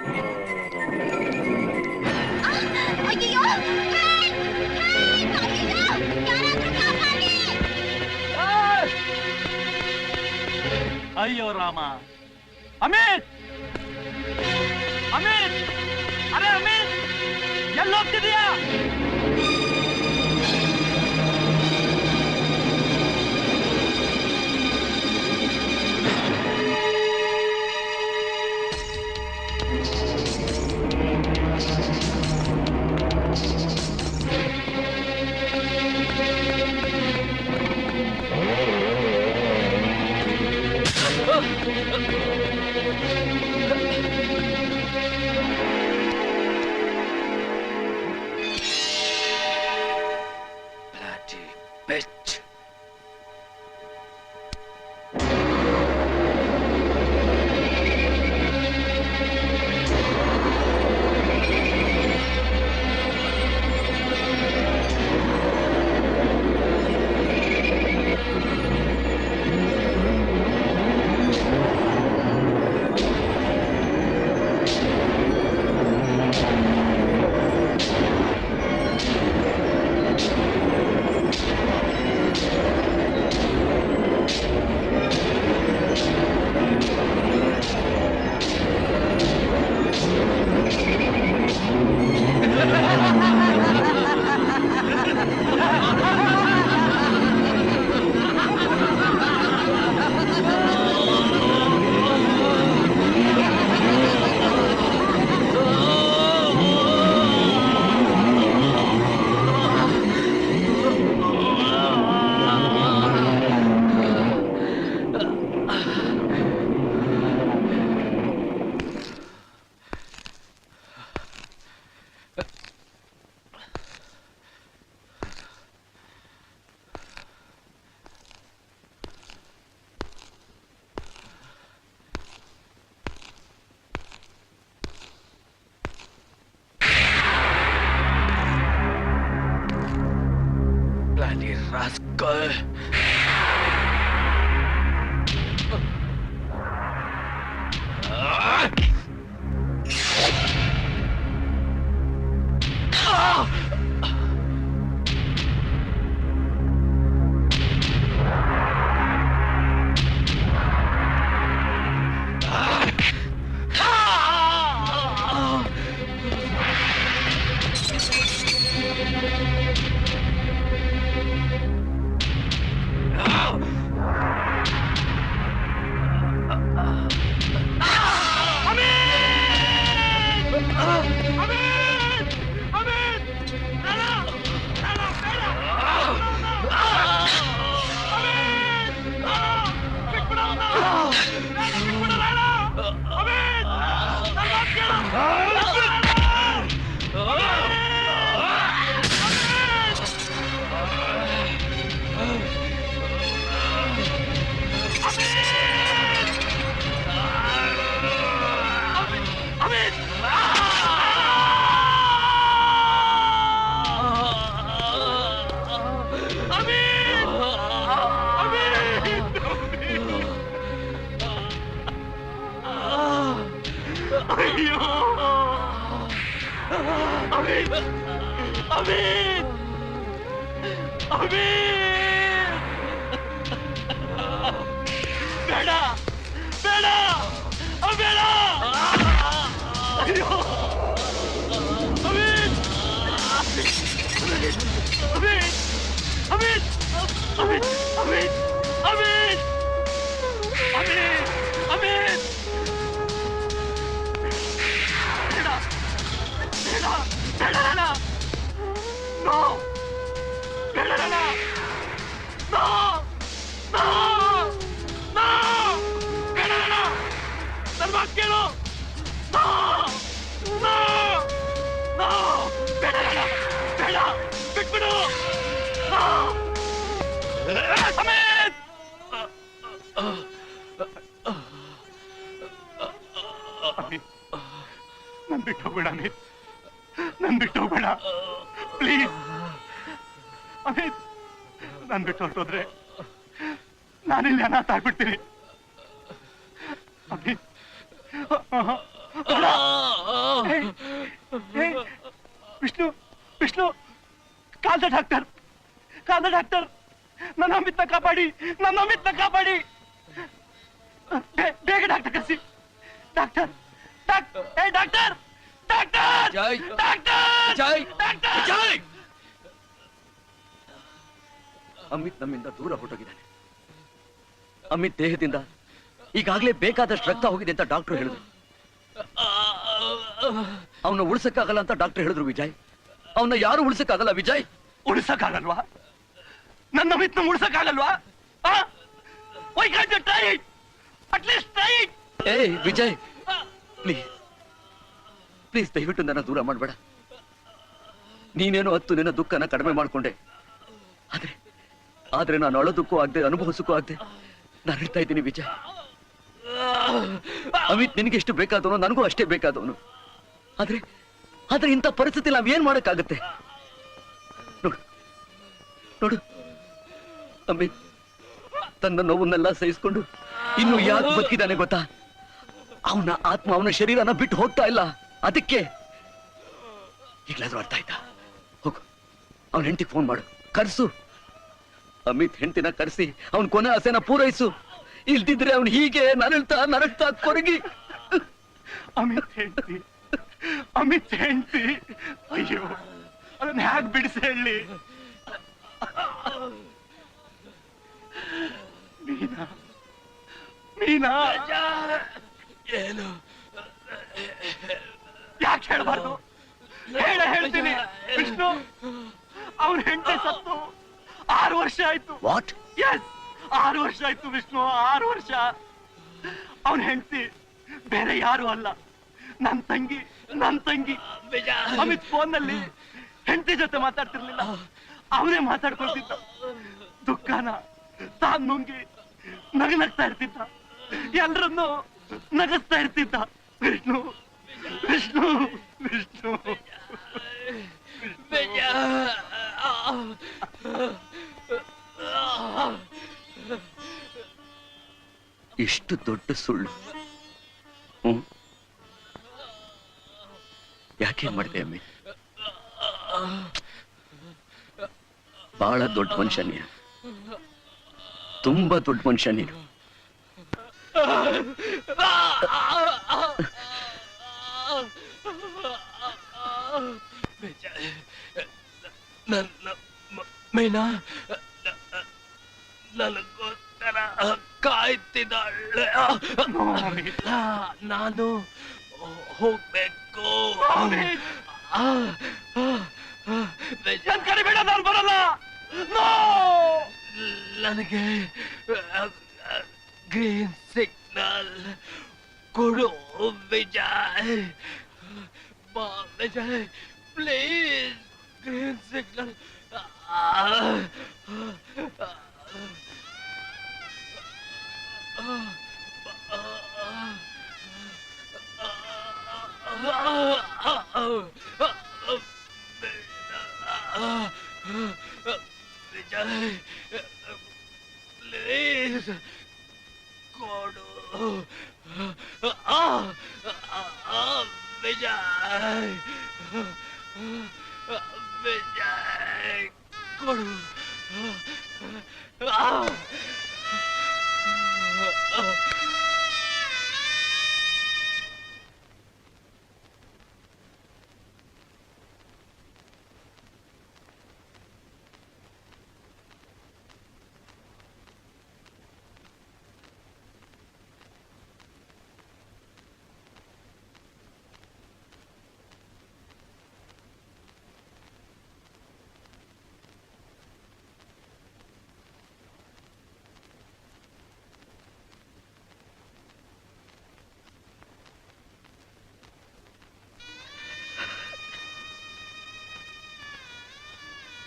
ಅಯ್ಯೋ ಅಯ್ಯೋ ರಾಮ ಅಮಿತ್ ಅಮಿತ್ ಅರೆ ಅಮಿತ್ ಎಲ್ಲೋಗ್ತಿದೀಯಾ Bloody rascal! ನನ್ ಬಿಟ್ಟು ಹೋಗ್ಬೇಡ ಅಮಿತ್, ನನ್ ಬಿಟ್ಟು ಹೋಗ್ಬೇಡ ಪ್ಲೀಸ್ ಅಮಿತ್. ನನ್ ಬಿಟ್ಟು ಹೊರಟೋದ್ರೆ ನಾನಿಲ್ಲಿ ಅನಾಥ ಆಗ್ಬಿಡ್ತೀನಿ ಅಮಿತ್. ಬೇಡ. ವಿಷ್ಣು ವಿಷ್ಣು, ಕಾಲ್ದ ಡಾಕ್ಟರ್, ನನ್ನ ಅಮಿತ್ನ ಕಾಪಾಡಿ, ಕಾಪಾಡಿ. ಬೇಗ ಡಾಕ್ಟರ್ ಕರೆಸಿ. Doctor doctor doctor doctor. Amit ನಮ್ಮಿಂದ ದೂರ ಹೊರಟೋಗಿದ್ದಾನೆ. ಅಮಿತ್ ದೇಹದಿಂದ ಈಗಾಗಲೇ ಬೇಕಾದಷ್ಟು ರಕ್ತ ಹೋಗಿದೆ ಅಂತ ಡಾಕ್ಟರ್ ಹೇಳಿದ್ರು. ಅವನ್ನ ಉಳಿಸಕ್ಕಾಗಲ್ಲ ಅಂತ ಡಾಕ್ಟರ್ ಹೇಳಿದ್ರು. ವಿಜಯ್, ಅವನ್ನ ಯಾರು ಉಳಿಸಕ್ಕಾಗಲ್ಲ. ವಿಜಯ್, ಉಳಿಸಕ್ಕಾಗಲ್ವಾ? ನನ್ನ ಅಮಿತ್ನ ಉಳಿಸಕ್ಕಾಗಲ್ವಾ? Why can't you try it? At least try it. Vijay, please ದಯವಿಟ್ಟು ನನ್ನ ದೂರ ಮಾಡಬೇಡ. ನೀನೇನೋ ನಿನ್ನ ದುಃಖನ ಕಡಿಮೆ ಮಾಡ್ಕೊಂಡೆ. ಆದ್ರೆ ನಾನು ಅಳೋದಕ್ಕೂ ಆಗದೆ, ಅನುಭವಿಸಕ್ಕೂ ಆಗದೆ ನಾನು ಹೇಳ್ತಾ ಇದ್ದೀನಿ. ವಿಜಯ್, ಅಮಿತ್ ನಿನಗೆ ಎಷ್ಟು ಬೇಕಾದವನು, ನನಗೂ ಅಷ್ಟೇ ಬೇಕಾದವನು. ಆದ್ರೆ ಇಂಥ ಪರಿಸ್ಥಿತಿ ನಾವ್ ಏನ್ ಮಾಡಕ್ಕಾಗತ್ತೆ? ನೋಡು, ಅಮಿತ್ ತನ್ನ ನೋವನ್ನೆಲ್ಲ ಸಹಿಸ್ಕೊಂಡು ಇನ್ನು ಯಾಕೆ ಬದುಕಿದ್ದಾನೆ ಗೊತ್ತಾ? ಅವನ ಆತ್ಮ ಅವನ ಶರೀರನ ಬಿಟ್ಟು ಹೋಗ್ತಾ ಇಲ್ಲ. ಅದಕ್ಕೆ ಈಗಲಾದ್ರೂ ಅರ್ಥ ಆಯ್ತಾ? ಹೋಗು, ಅವನ ಹೆಂಡತಿಗೆ ಫೋನ್ ಮಾಡು, ಕರ್ಸು. ಅಮಿತ್ ಹೆಂಡತಿನ ಕರೆಸಿ ಅವನ್ ಕೊನೆ ಆಸೆನ ಪೂರೈಸು. ಇಲ್ದಿದ್ರೆ ಅವನು ಹೀಗೆ ನರಳ್ತಾ ಕೊರಗಿ. ಅಮಿತ್ ಹೆಂಡತಿ, ಅಯ್ಯೋ, ಅದನ್ನ ಹ್ಯಾಕ್ ಬಿಡಿಸಿ ಹೇಳಿ. ಮೀನಾ ಏನು? ಯಾಕೆ ಹೇಳ್ಬಾರ್ದು? ಹೇಳ್ತೀನಿ. ವಿಷ್ಣು, ಅವನ ಹೆಂಡತಿ ಸತ್ತು 6 ವರ್ಷ ಆಯ್ತು. ವಾಟ್? ಎಸ್, 6 ವರ್ಷ ಆಯ್ತು ವಿಷ್ಣು, 6 ವರ್ಷ. ಅವನ ಹೆಂಡತಿ ಬೇರೆ ಯಾರು ಅಲ್ಲ, ನನ್ ತಂಗಿ. ಅಮಿತ್ ಫೋನ್ ನಲ್ಲಿ ಹೆಂಡತಿ ಜೊತೆ ಮಾತಾಡ್ತಿರ್ಲಿಲ್ಲ, ಅವನೇ ಮಾತಾಡ್ಕೊಳ್ತಿದ್ದ. ದುಃಖನ ತಾನ್ ನುಂಗಿ ನಗನಗ್ತಾ ಇರ್ತಿದ್ದ, ಎಲ್ರನ್ನು ನಗಿಸ್ತಾ ಇರ್ತಿದ್ದ. ವಿಷ್ಣು ವಿಷ್ಣು ವಿಷ್ಣು ಇಷ್ಟು ದೊಡ್ಡ ಸುಳ್ಳು ಯಾಕೆ ಮಾಡಿದೆ ಅಮ್ಮಿ? ಬಹಳ ದೊಡ್ಡ ಮನುಷ್ಯ ನೀನು, ತುಂಬಾ ದೊಡ್ಡ ಮನುಷ್ಯ ನೀನು. ಮೀನಾ ನನಗೋಸ್ಕರ ಕಾಯ್ತಿದ್ದಾಳೆ. ನಾನು ಹೋಗ್ಬೇಕು. ಕರಿಬೇಡ, ನಾನು ಬರಲ್ಲ. ನನಗೆ ಗ್ರೀನ್ ಸಿಗ್ನಲ್ ಕೊಡು Vijay. Vijay, please, green signal. Vijay, please ಕೊಡು. ವಿಜಯ್, ವಿಜಯ್, ಕೊಡು.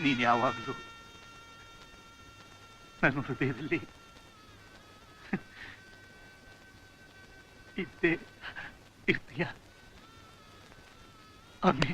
ನೀನ್ ಯಾವಾಗ್ಲೂ ನನ್ನ ಹೃದಯದಲ್ಲಿ ಇದ್ದೇ ಇರ್ತೀಯ ಅಮ್ಮಿ.